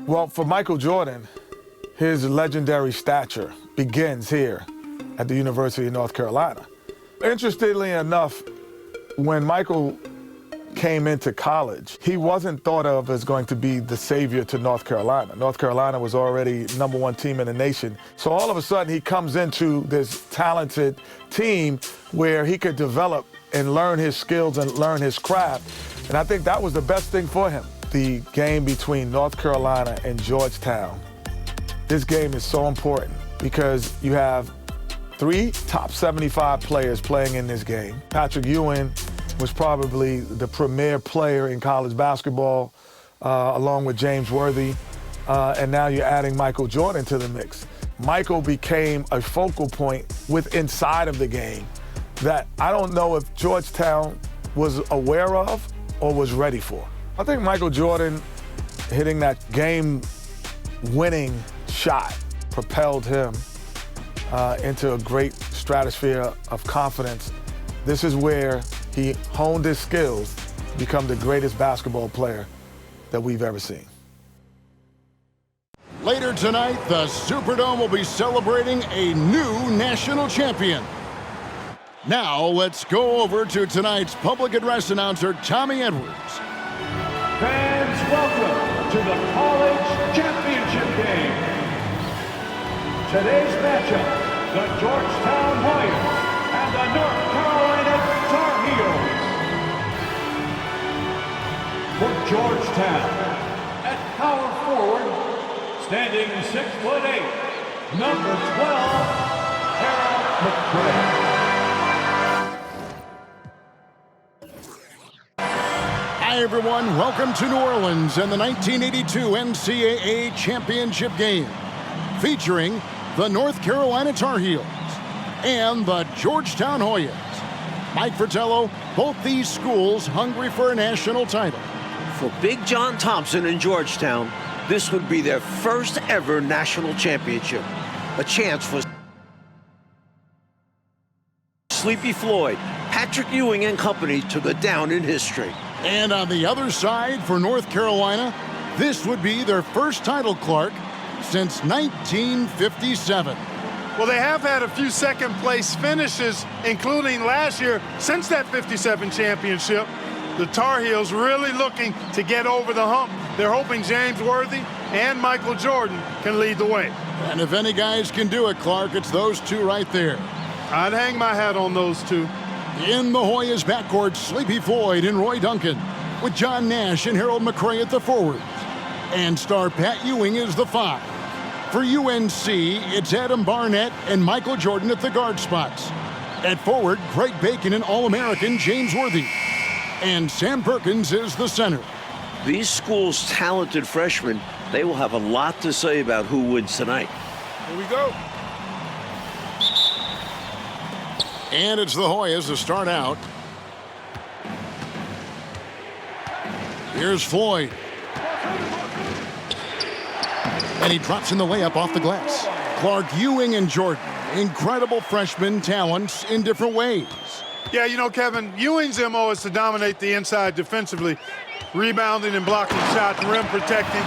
Well, for Michael Jordan, his legendary stature begins here at the University of North Carolina. Interestingly enough, when Michael came into college, he wasn't thought of as going to be the savior to North Carolina. North Carolina was already #1 team in the nation. So all of a sudden he comes into this talented team where he could develop and learn his skills and learn his craft. And I think that was the best thing for him. The game between North Carolina and Georgetown. This game is so important because you have 3 top 75 players playing in this game. Patrick Ewing was probably the premier player in college basketball, along with James Worthy. And now you're adding Michael Jordan to the mix. Michael became a focal point inside of the game that I don't know if Georgetown was aware of or was ready for. I think Michael Jordan hitting that game-winning shot propelled him into a great stratosphere of confidence. This is where he honed his skills to become the greatest basketball player that we've ever seen. Later tonight, the Superdome will be celebrating a new national champion. Now, let's go over to tonight's public address announcer, Tommy Edwards. Fans, welcome to the College Championship Game. Today's matchup, the Georgetown Hoyas and the North Carolina Tar Heels. For Georgetown, at power forward, standing 6'8", number 12, Harold McCray. Hi, everyone. Welcome to New Orleans and the 1982 NCAA Championship Game, featuring the North Carolina Tar Heels and the Georgetown Hoyas. Mike Fratello, both these schools hungry for a national title. For Big John Thompson and Georgetown, this would be their first ever national championship. A chance for Sleepy Floyd, Patrick Ewing and company to go down in history. And on the other side for North Carolina, this would be their first title, Clark, since 1957. Well, they have had a few second-place finishes, including last year. Since that 57 championship, the Tar Heels really looking to get over the hump. They're hoping James Worthy and Michael Jordan can lead the way. And if any guys can do it, Clark, it's those two right there. I'd hang my hat on those two. In the Hoyas backcourt, Sleepy Floyd and Roy Duncan, with John Nash and Harold McCray at the forwards. And star Pat Ewing is the 5. For UNC, it's Adam Barnett and Michael Jordan at the guard spots. At forward, Craig Bacon and All-American James Worthy. And Sam Perkins is the center. These schools' talented freshmen, they will have a lot to say about who wins tonight. Here we go. And it's the Hoyas to start out. Here's Floyd. And he drops in the layup off the glass. Clark, Ewing and Jordan, incredible freshman talents in different ways. Yeah, you know, Kevin, Ewing's MO is to dominate the inside defensively, rebounding and blocking shots, rim protecting,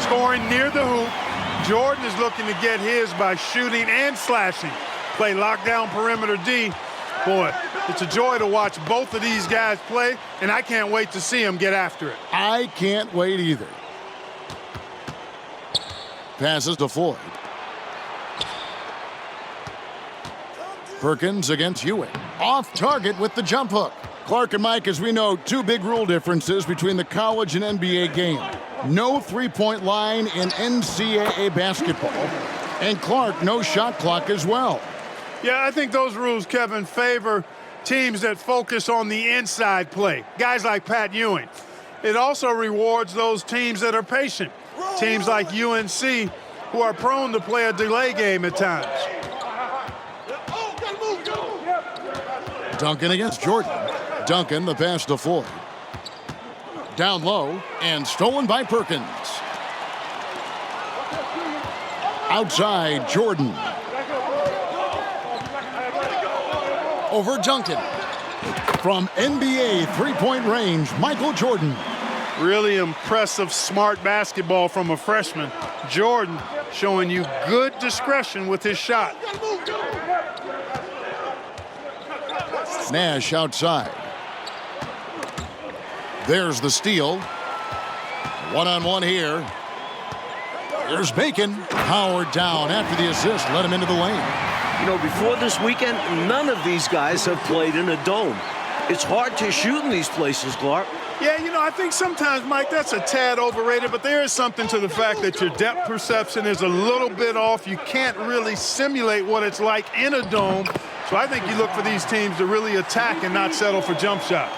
scoring near the hoop. Jordan is looking to get his by shooting and slashing. Play lockdown perimeter D. Boy, it's a joy to watch both of these guys play, and I can't wait to see them get after it. I can't wait either. Passes to Floyd. Perkins against Ewing. Off target with the jump hook. Clark and Mike, as we know, 2 big rule differences between the college and NBA game. No three-point line in NCAA basketball. And Clark, no shot clock as well. Yeah, I think those rules, Kevin, favor teams that focus on the inside play. Guys like Pat Ewing. It also rewards those teams that are patient. Teams like UNC who are prone to play a delay game at times. Duncan against Jordan. Duncan, the pass to Floyd. Down low and stolen by Perkins. Outside, Jordan. Over Duncan. From NBA three-point range, Michael Jordan. Really impressive, smart basketball from a freshman. Jordan showing you good discretion with his shot. Nash outside. There's the steal. One-on-one here. Here's Bacon. Howard down after the assist. Let him into the lane. You know, before this weekend, none of these guys have played in a dome. It's hard to shoot in these places, Clark. Yeah, you know, I think sometimes, Mike, that's a tad overrated, but there is something to the fact that your depth perception is a little bit off. You can't really simulate what it's like in a dome. So I think you look for these teams to really attack and not settle for jump shots.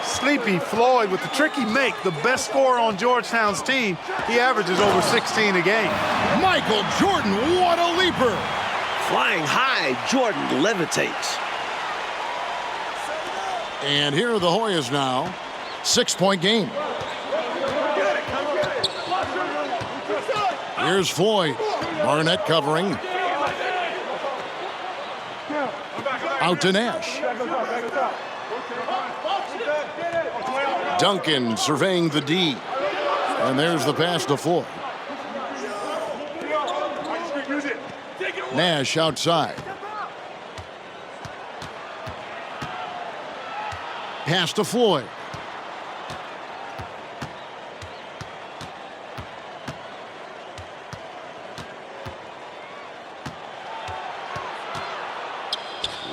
Sleepy Floyd with the tricky make, the best scorer on Georgetown's team. He averages over 16 a game. Michael Jordan, what a leaper! Flying high, Jordan levitates. And here are the Hoyas now. 6-point game. Here's Floyd. Barnett covering. Out to Nash. Duncan surveying the D. And there's the pass to Floyd. Nash outside. Pass to Floyd.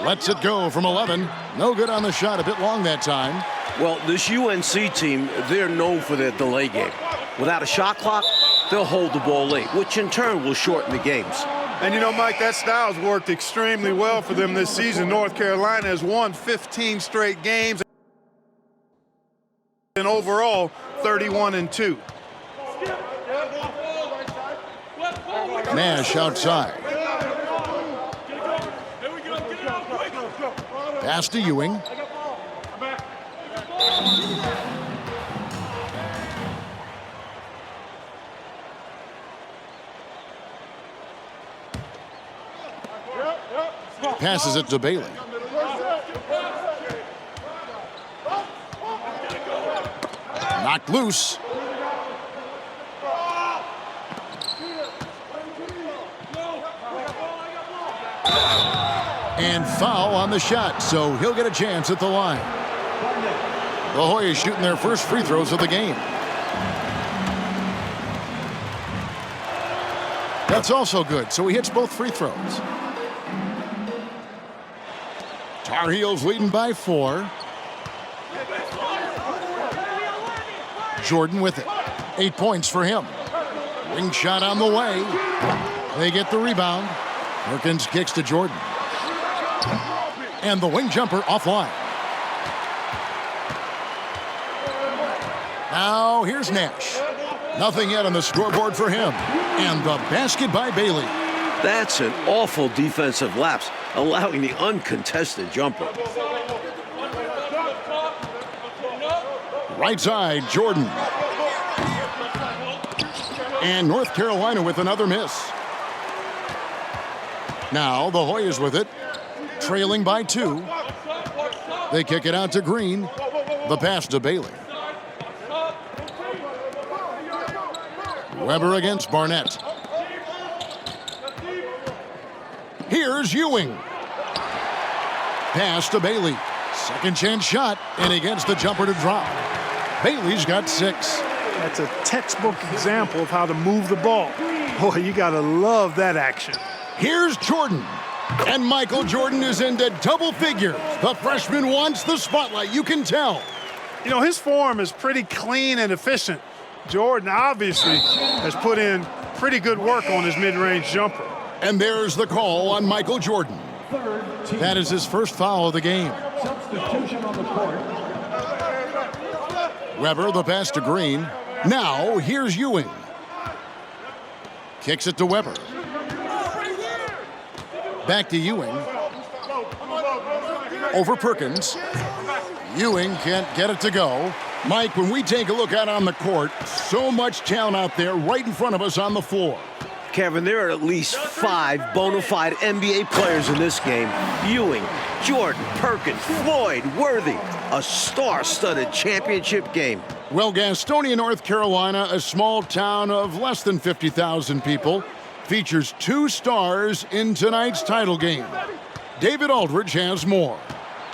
Lets it go from 11. No good on the shot. A bit long that time. Well, this UNC team, they're known for their delay game. Without a shot clock, they'll hold the ball late, which in turn will shorten the games. And you know, Mike, that style's worked extremely well for them this season. North Carolina has won 15 straight games. And overall, 31-2. Nash outside. Pass to Ewing. Passes it to Bailey. Knocked loose. And foul on the shot, so he'll get a chance at the line. The Hoyas shooting their first free throws of the game. That's also good, so he hits both free throws. Tar Heels leading by 4. Jordan with it. 8 points for him. Wing shot on the way. They get the rebound. Perkins kicks to Jordan. And the wing jumper offline. Now here's Nash. Nothing yet on the scoreboard for him. And the basket by Bailey. That's an awful defensive lapse, allowing the uncontested jumper. Right side, Jordan. And North Carolina with another miss. Now the Hoyas with it, trailing by 2. They kick it out to Green. The pass to Bailey. Weber against Barnett. Here's Ewing. Pass to Bailey. Second chance shot, and he gets the jumper to drop. Bailey's got 6. That's a textbook example of how to move the ball. Boy, you gotta love that action. Here's Jordan. And Michael Jordan is into double figures. The freshman wants the spotlight, you can tell. You know, his form is pretty clean and efficient. Jordan obviously has put in pretty good work on his mid-range jumper. And there's the call on Michael Jordan. That is his first foul of the game. Substitution on the court. Weber, the pass to Green. Now, here's Ewing. Kicks it to Weber. Back to Ewing. Over Perkins. Ewing can't get it to go. Mike, when we take a look out on the court, so much talent out there right in front of us on the floor. Kevin, there are at least 5 bona fide NBA players in this game. Ewing, Jordan, Perkins, Floyd, Worthy. A star-studded championship game. Well, Gastonia, North Carolina, a small town of less than 50,000 people, features 2 stars in tonight's title game. David Aldridge has more.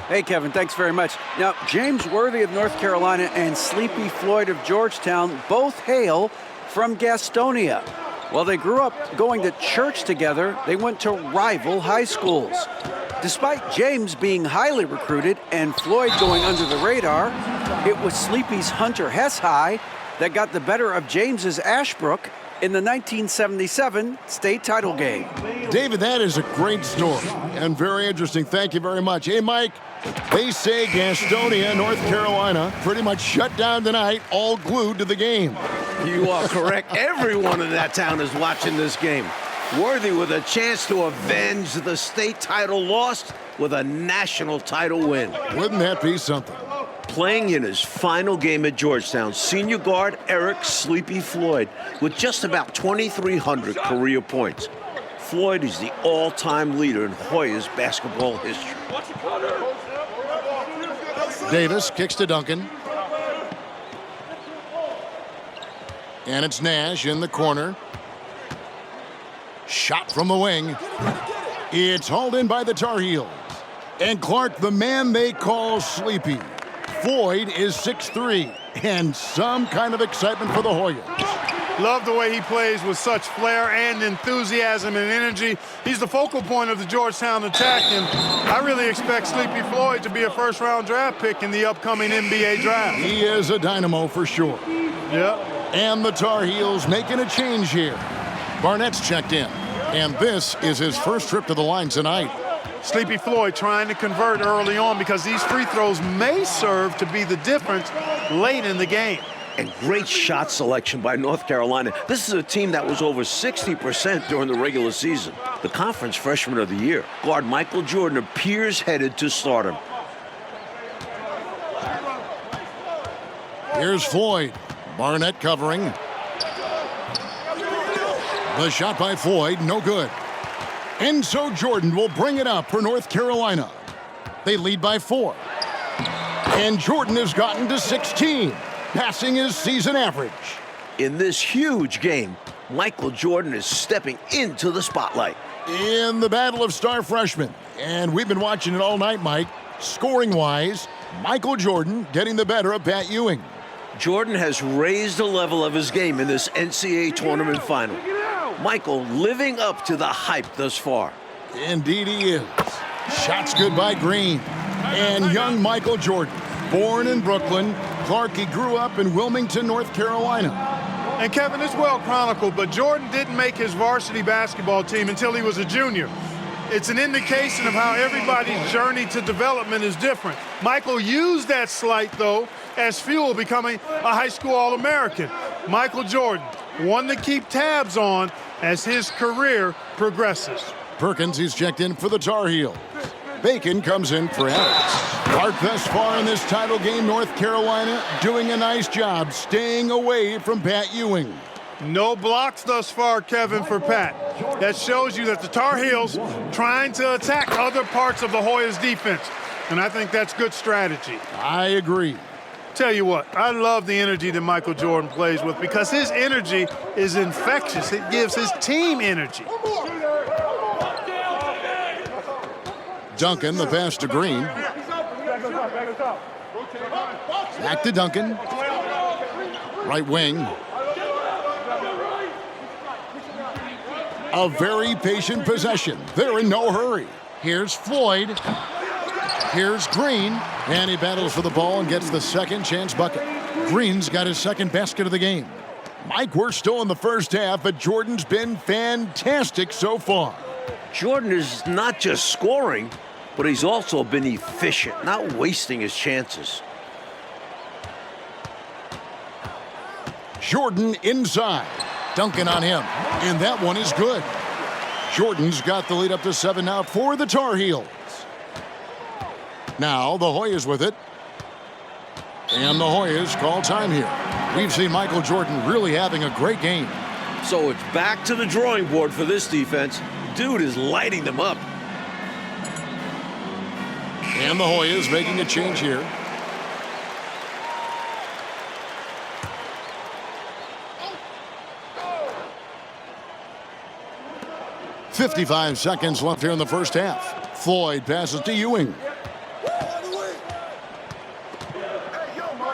Hey, Kevin, thanks very much. Now, James Worthy of North Carolina and Sleepy Floyd of Georgetown both hail from Gastonia. While they grew up going to church together, they went to rival high schools. Despite James being highly recruited and Floyd going under the radar, it was Sleepy's Hunter Hess High that got the better of James's Ashbrook in the 1977 state title game. David, that is a great story and very interesting. Thank you very much. Hey, Mike, they say Gastonia, North Carolina, pretty much shut down tonight, all glued to the game. You are correct. Everyone in that town is watching this game. Worthy with a chance to avenge the state title lost with a national title win. Wouldn't that be something? Playing in his final game at Georgetown, senior guard Eric Sleepy Floyd with just about 2,300 career points. Floyd is the all-time leader in Hoyas basketball history. Davis kicks to Duncan. And it's Nash in the corner. Shot from the wing. It's hauled in by the Tar Heels. And Clark, the man they call Sleepy. Floyd is 6'3", and some kind of excitement for the Hoyas. Love the way he plays with such flair and enthusiasm and energy. He's the focal point of the Georgetown attack, and I really expect Sleepy Floyd to be a first-round draft pick in the upcoming NBA draft. He is a dynamo for sure. Yep. And the Tar Heels making a change here. Barnett's checked in, and this is his first trip to the line tonight. Sleepy Floyd trying to convert early on because these free throws may serve to be the difference late in the game. And great shot selection by North Carolina. This is a team that was over 60% during the regular season. The conference freshman of the year, guard Michael Jordan, appears headed to stardom. Here's Floyd. Barnett covering. The shot by Floyd, no good. And so Jordan will bring it up for North Carolina. They lead by 4. And Jordan has gotten to 16, passing his season average. In this huge game, Michael Jordan is stepping into the spotlight. In the battle of star freshmen, and we've been watching it all night, Mike. Scoring-wise, Michael Jordan getting the better of Pat Ewing. Jordan has raised the level of his game in this NCAA tournament final. Michael living up to the hype thus far. Indeed he is. Shots good by Green. And young Michael Jordan, born in Brooklyn. Clark, he grew up in Wilmington, North Carolina. And Kevin, it's well chronicled, but Jordan didn't make his varsity basketball team until he was a junior. It's an indication of how everybody's journey to development is different. Michael used that slight, though, as fuel, becoming a high school All-American. Michael Jordan, one to keep tabs on as his career progresses. Perkins, he's checked in for the Tar Heels. Bacon comes in for Alex. Clark thus far in this title game, North Carolina doing a nice job staying away from Pat Ewing. No blocks thus far, Kevin, for Pat. That shows you that the Tar Heels trying to attack other parts of the Hoyas defense. And I think that's good strategy. I agree. Tell you what, I love the energy that Michael Jordan plays with because his energy is infectious. It gives his team energy. Duncan, the pass to Green. Back to Duncan. Right wing. A very patient possession. They're in no hurry. Here's Floyd. Here's Green. And he battles for the ball and gets the second chance bucket. Green's got his second basket of the game. Mike, we're still in the first half, but Jordan's been fantastic so far. Jordan is not just scoring, but he's also been efficient, not wasting his chances. Jordan inside. Duncan on him. And that one is good. Jordan's got the lead up to 7 now for the Tar Heels. Now the Hoyas with it. And the Hoyas call time here. We've seen Michael Jordan really having a great game. So it's back to the drawing board for this defense. Dude is lighting them up. And the Hoyas making a change here. 55 seconds left here in the first half. Floyd passes to Ewing.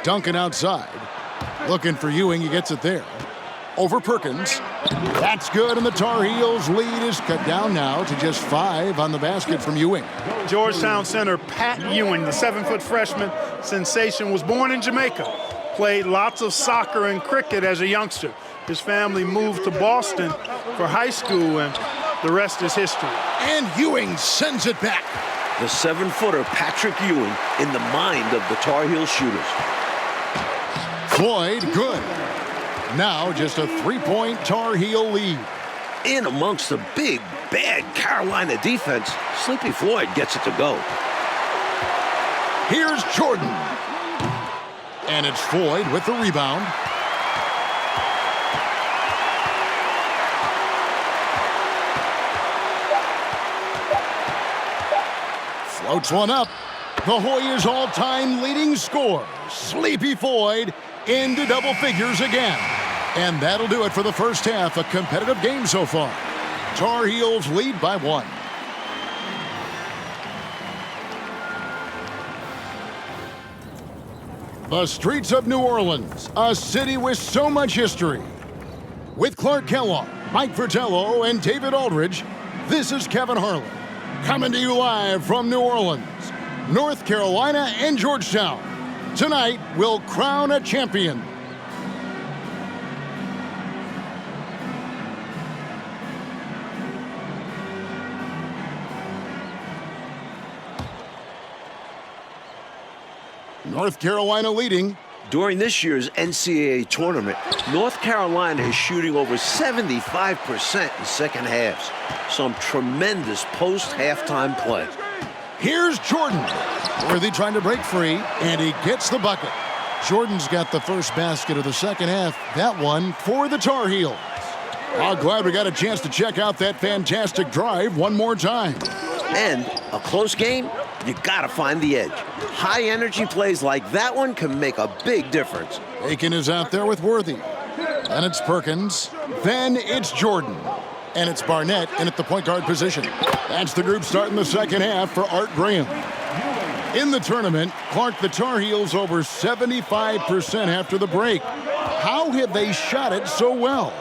Duncan outside. Looking for Ewing. He gets it there. Over Perkins. That's good, and the Tar Heels' lead is cut down now to just 5 on the basket from Ewing. Georgetown center Pat Ewing, the 7-foot freshman sensation, was born in Jamaica. Played lots of soccer and cricket as a youngster. His family moved to Boston for high school, and the rest is history. And Ewing sends it back. The 7-footer Patrick Ewing in the mind of the Tar Heel shooters. Floyd, good. Now just a 3-point Tar Heel lead. In amongst the big, bad Carolina defense, Sleepy Floyd gets it to go. Here's Jordan. And it's Floyd with the rebound. Floats one up. The Hoyas' all-time leading scorer, Sleepy Floyd, into double figures again. And that'll do it for the first half. A competitive game so far. Tar Heels lead by 1. The streets of New Orleans, a city with so much history. With Clark Kellogg, Mike Fratello, and David Aldridge, this is Kevin Harlan, coming to you live from New Orleans, North Carolina, and Georgetown. Tonight, we'll crown a champion. North Carolina leading. During this year's NCAA tournament, North Carolina is shooting over 75% in second halves. Some tremendous post-halftime play. Here's Jordan. Worthy trying to break free, and he gets the bucket. Jordan's got the first basket of the second half. That one for the Tar Heels. Oh, glad we got a chance to check out that fantastic drive one more time. And a close game, you gotta find the edge. High energy plays like that one can make a big difference. Aiken is out there with Worthy. Then it's Perkins. Then it's Jordan. And it's Barnett in at the point guard position. That's the group starting the second half for Art Graham. In the tournament, Clark, the Tar Heels over 75% after the break. How have they shot it so well?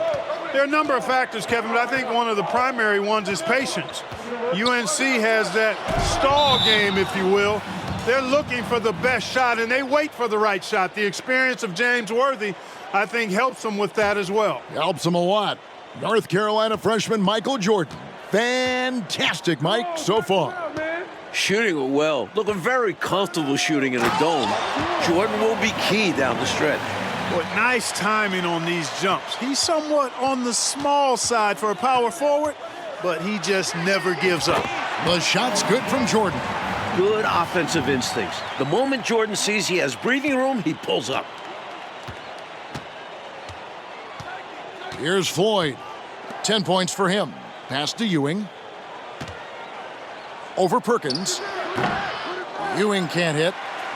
There are a number of factors, Kevin, but I think one of the primary ones is patience. UNC has that stall game, if you will. They're looking for the best shot, and they wait for the right shot. The experience of James Worthy, I think, helps them with that as well. Helps them a lot. North Carolina freshman Michael Jordan. Fantastic, Mike, so far. Shooting it well. Looking very comfortable shooting in a dome. Jordan will be key down the stretch. But nice timing on these jumps. He's somewhat on the small side for a power forward, but he just never gives up. The shot's good from Jordan. Good offensive instincts. The moment Jordan sees he has breathing room, he pulls up. Here's Floyd. 10 points for him. Pass to Ewing. Over Perkins. Ewing can't hit.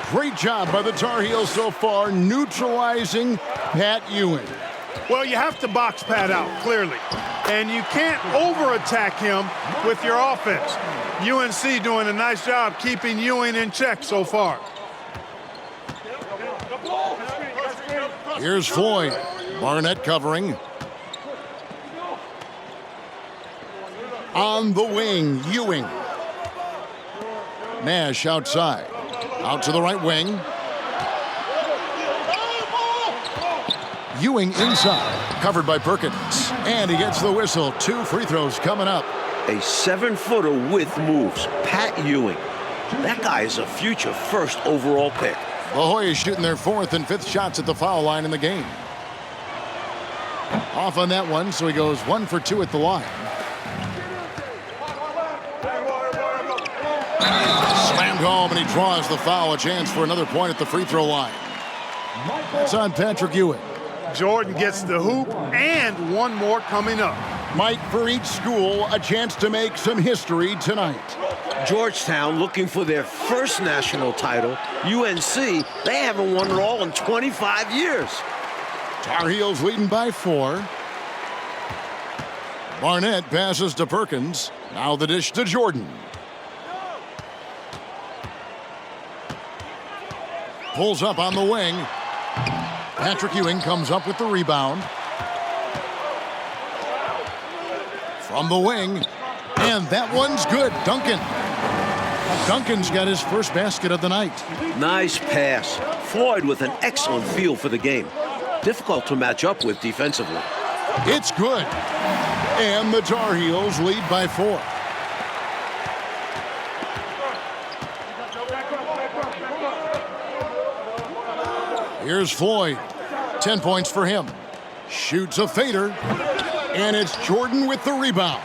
Great job by the Tar Heels so far, neutralizing Pat Ewing. Well, you have to box Pat out, clearly. And you can't over-attack him with your offense. UNC doing a nice job keeping Ewing in check so far. Here's Floyd. Barnett covering. On the wing, Ewing. Nash outside. Out to the right wing. Ewing inside. Covered by Perkins. And he gets the whistle. 2 free throws coming up. A 7-footer with moves. Pat Ewing. That guy is a future first overall pick. The Hoyas shooting their 4th and 5th shots at the foul line in the game. Off on that one, so he goes 1 for 2 at the line. Slammed home, and he draws the foul. A chance for another point at the free throw line. It's on Patrick Ewing. Jordan gets the hoop, and one more coming up. Mike, for each school, a chance to make some history tonight. Georgetown looking for their first national title. UNC, they haven't won it all in 25 years. Tar Heels leading by 4. Barnett passes to Perkins. Now the dish to Jordan. Pulls up on the wing. Patrick Ewing comes up with the rebound. From the wing. And that one's good. Duncan's got his first basket of the night. Nice pass. Floyd with an excellent feel for the game. Difficult to match up with defensively. It's good. And the Tar Heels lead by 4. Here's Floyd. 10 points for him. Shoots a fader. And it's Jordan with the rebound.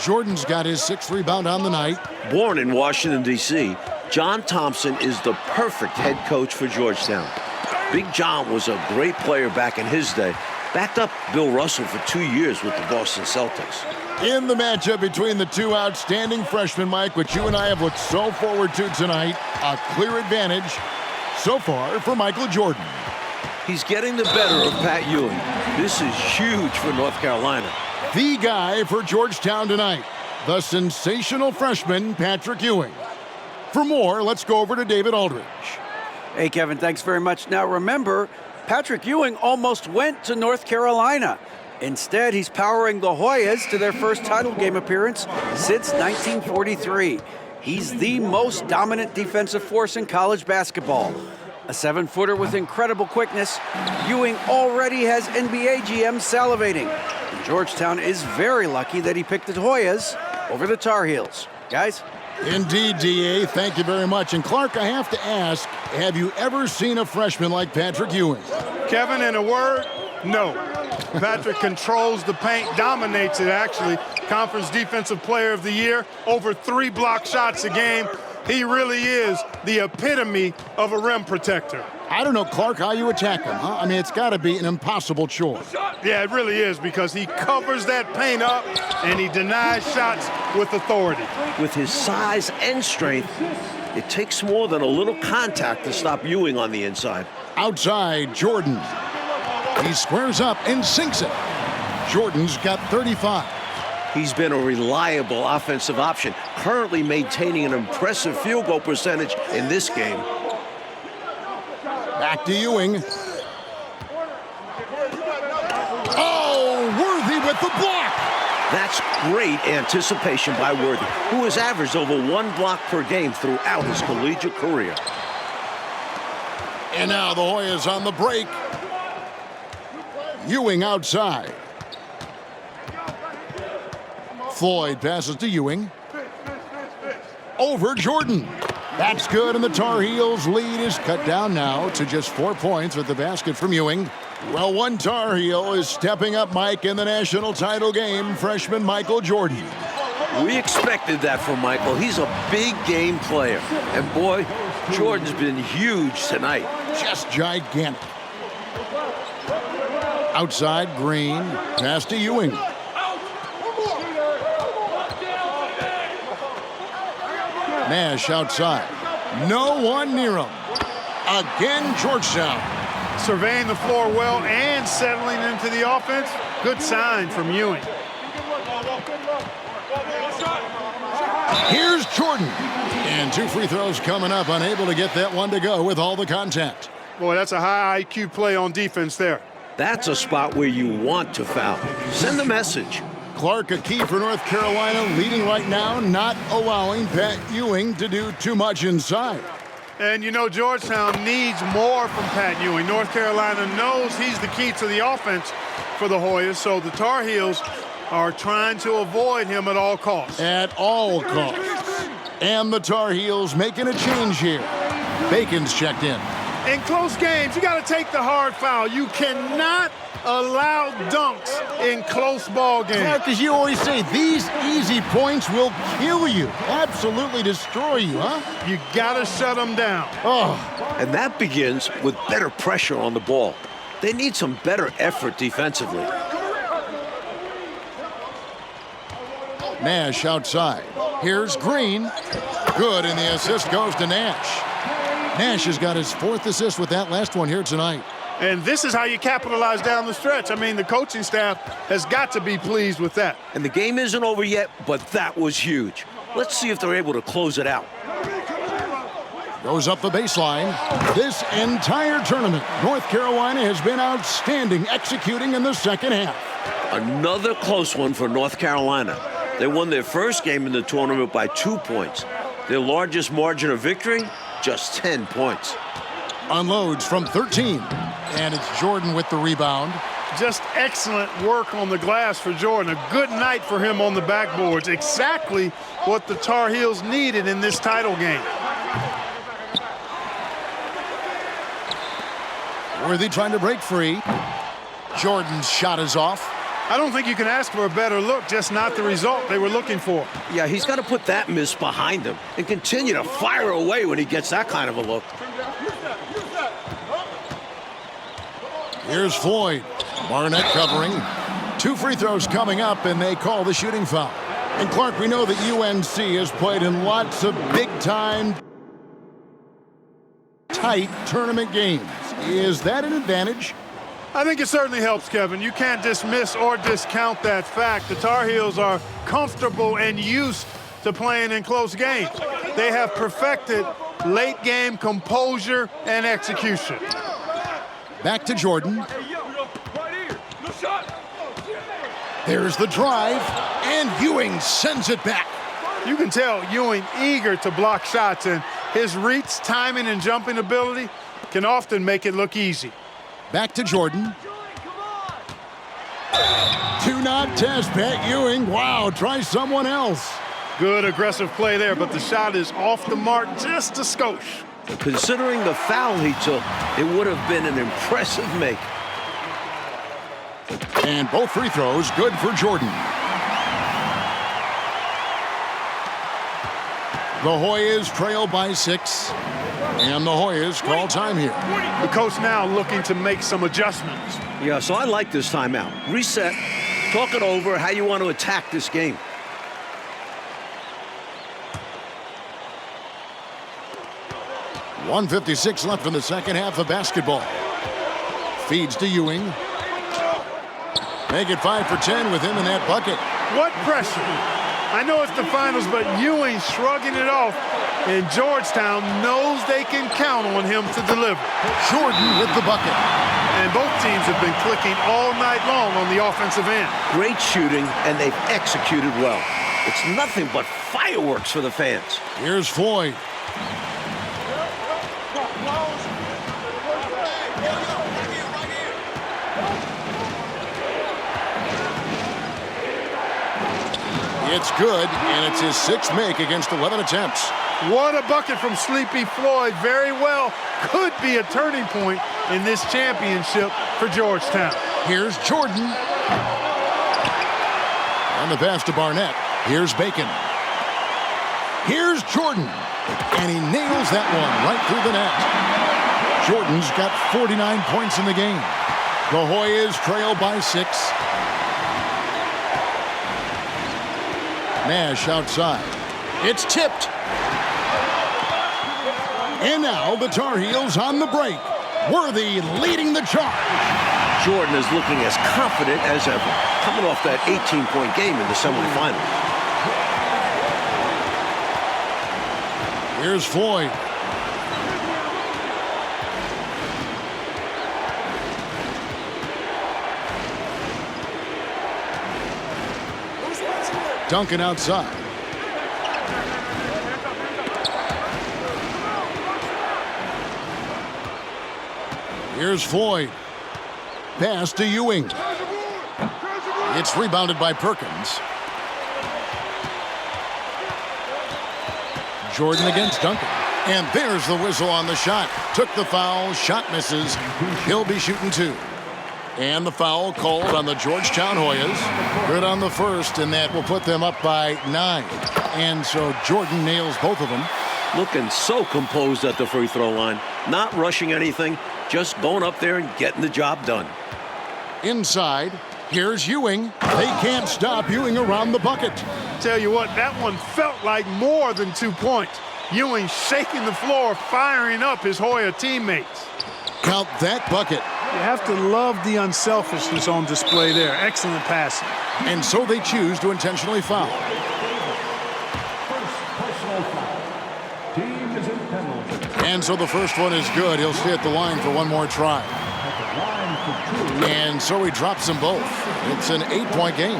Jordan's got his 6th rebound on the night. Born in Washington, D.C., John Thompson is the perfect head coach for Georgetown. Big John was a great player back in his day. Backed up Bill Russell for 2 years with the Boston Celtics. In the matchup between the two outstanding freshmen, Mike, which you and I have looked so forward to tonight, a clear advantage so far for Michael Jordan. He's getting the better of Pat Ewing. This is huge for North Carolina. The guy for Georgetown tonight, the sensational freshman, Patrick Ewing. For more, let's go over to David Aldridge. Hey, Kevin, thanks very much. Now, remember, Patrick Ewing almost went to North Carolina. Instead, he's powering the Hoyas to their first title game appearance since 1943. He's the most dominant defensive force in college basketball. A 7-footer with incredible quickness, Ewing already has NBA GMs salivating. And Georgetown is very lucky that he picked the Hoyas over the Tar Heels. Guys? Indeed, D.A., thank you very much. And Clark, I have to ask, have you ever seen a freshman like Patrick Ewing? Kevin, in a word, no. Patrick controls the paint, dominates it actually. Conference Defensive Player of the Year, over 3 block shots a game. He really is the epitome of a rim protector. I don't know, Clark, how you attack him, huh? I mean, it's got to be an impossible chore. Yeah, it really is, because he covers that paint up and he denies shots with authority. With his size and strength, it takes more than a little contact to stop Ewing on the inside. Outside, Jordan. He squares up and sinks it. Jordan's got 35. He's been a reliable offensive option, currently maintaining an impressive field goal percentage in this game. Back to Ewing. Oh, Worthy with the block. That's great anticipation by Worthy, who has averaged over 1 block per game throughout his collegiate career. And now the Hoyas on the break. Ewing outside. Floyd passes to Ewing. Over Jordan. That's good, and the Tar Heels' lead is cut down now to just 4 points with the basket from Ewing. Well, one Tar Heel is stepping up, Mike, in the national title game, freshman Michael Jordan. We expected that from Michael. He's a big game player. And boy, Jordan's been huge tonight. Just gigantic. Outside, Green. Pass to Ewing. Nash outside. No one near him. Again, Georgetown. Surveying the floor well and settling into the offense. Good sign from Ewing. Here's Jordan. And 2 free throws coming up. Unable to get that one to go with all the contact. Boy, that's a high IQ play on defense there. That's a spot where you want to foul. Send a message. Clark, a key for North Carolina, leading right now, not allowing Pat Ewing to do too much inside. And you know, Georgetown needs more from Pat Ewing. North Carolina knows he's the key to the offense for the Hoyas, so the Tar Heels are trying to avoid him at all costs. At all costs. And the Tar Heels making a change here. Bacon's checked in. In close games, you got to take the hard foul. You cannot allow dunks in close ball games. Clark, as you always say, these easy points will kill you. Absolutely destroy you, huh? You got to shut them down. Oh. And that begins with better pressure on the ball. They need some better effort defensively. Nash outside. Here's Green. Good, and the assist goes to Nash. Nash has got his 4th assist with that last one here tonight. And this is how you capitalize down the stretch. I mean, the coaching staff has got to be pleased with that. And the game isn't over yet, but that was huge. Let's see if they're able to close it out. Goes up the baseline. This entire tournament, North Carolina has been outstanding executing in the second half. Another close one for North Carolina. They won their first game in the tournament by 2 points. Their largest margin of victory, just 10 points. Unloads from 13. And it's Jordan with the rebound. Just excellent work on the glass for Jordan. A good night for him on the backboards. Exactly what the Tar Heels needed in this title game. Worthy trying to break free. Jordan's shot is off. I don't think you can ask for a better look, just not the result they were looking for. Yeah, he's got to put that miss behind him and continue to fire away when he gets that kind of a look. Here's Floyd. Barnett covering. 2 free throws coming up, and they call the shooting foul. And Clark, we know that UNC has played in lots of big-time, tight tournament games. Is that an advantage? I think it certainly helps, Kevin. You can't dismiss or discount that fact. The Tar Heels are comfortable and used to playing in close games. They have perfected late-game composure and execution. Back to Jordan. There's the drive, and Ewing sends it back. You can tell Ewing eager to block shots, and his reach, timing, and jumping ability can often make it look easy. Back to Jordan. Do not test Pat Ewing. Wow, try someone else. Good aggressive play there, but the shot is off the mark just a skosh. Considering the foul he took, it would have been an impressive make. And both free throws good for Jordan. The Hoyas trail by 6. And the Hoyas call time here. The coach now looking to make some adjustments. Yeah, so I like this timeout. Reset, talk it over, how you want to attack this game. .156 left in the second half of basketball. Feeds to Ewing. Make it 5 for 10 with him in that bucket. What pressure? I know it's the finals, but Ewing shrugging it off, and Georgetown knows they can count on him to deliver. Jordan with the bucket. And both teams have been clicking all night long on the offensive end. Great shooting, and they've executed well. It's nothing but fireworks for the fans. Here's Floyd. It's good, and it's his 6th make against 11 attempts. What a bucket from Sleepy Floyd. Very well could be a turning point in this championship for Georgetown. Here's Jordan. On the pass to Barnett. Here's Bacon. Here's Jordan. And he nails that one right through the net. Jordan's got 49 points in the game. The Hoyas trail by 6. Nash outside. It's tipped. And now the Tar Heels on the break. Worthy leading the charge. Jordan is looking as confident as ever, coming off that 18-point game in the semifinals. Here's Floyd. Duncan outside. Here's Floyd. Pass to Ewing. It's rebounded by Perkins. Jordan against Duncan. And there's the whistle on the shot. Took the foul, shot misses. He'll be shooting 2. And the foul called on the Georgetown Hoyas. Good on the first, and that will put them up by 9. And so Jordan nails both of them. Looking so composed at the free throw line. Not rushing anything, just going up there and getting the job done. Inside, here's Ewing. They can't stop Ewing around the bucket. Tell you what, that one felt like more than 2 points. Ewing shaking the floor, firing up his Hoya teammates. Count that bucket. You have to love the unselfishness on display there. Excellent passing. And so they choose to intentionally foul. First personal foul. Team is in penalty. And so the first one is good. He'll stay at the line for one more try. At the line for 2. And so he drops them both. It's an 8-point game.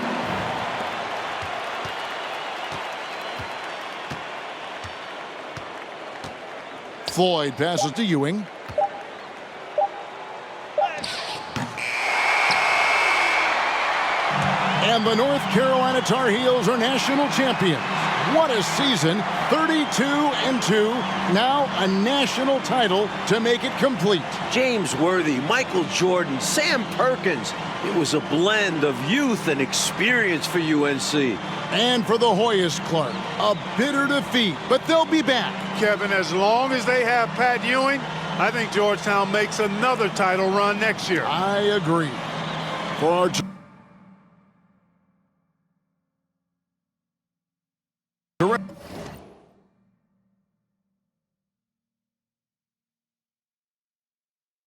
Floyd passes to Ewing. And the North Carolina Tar Heels are national champions. What a season, 32-2, now a national title to make it complete. James Worthy, Michael Jordan, Sam Perkins. It was a blend of youth and experience for UNC. And for the Hoyas, Clark, a bitter defeat, but they'll be back. Kevin, as long as they have Pat Ewing, I think Georgetown makes another title run next year. I agree. For our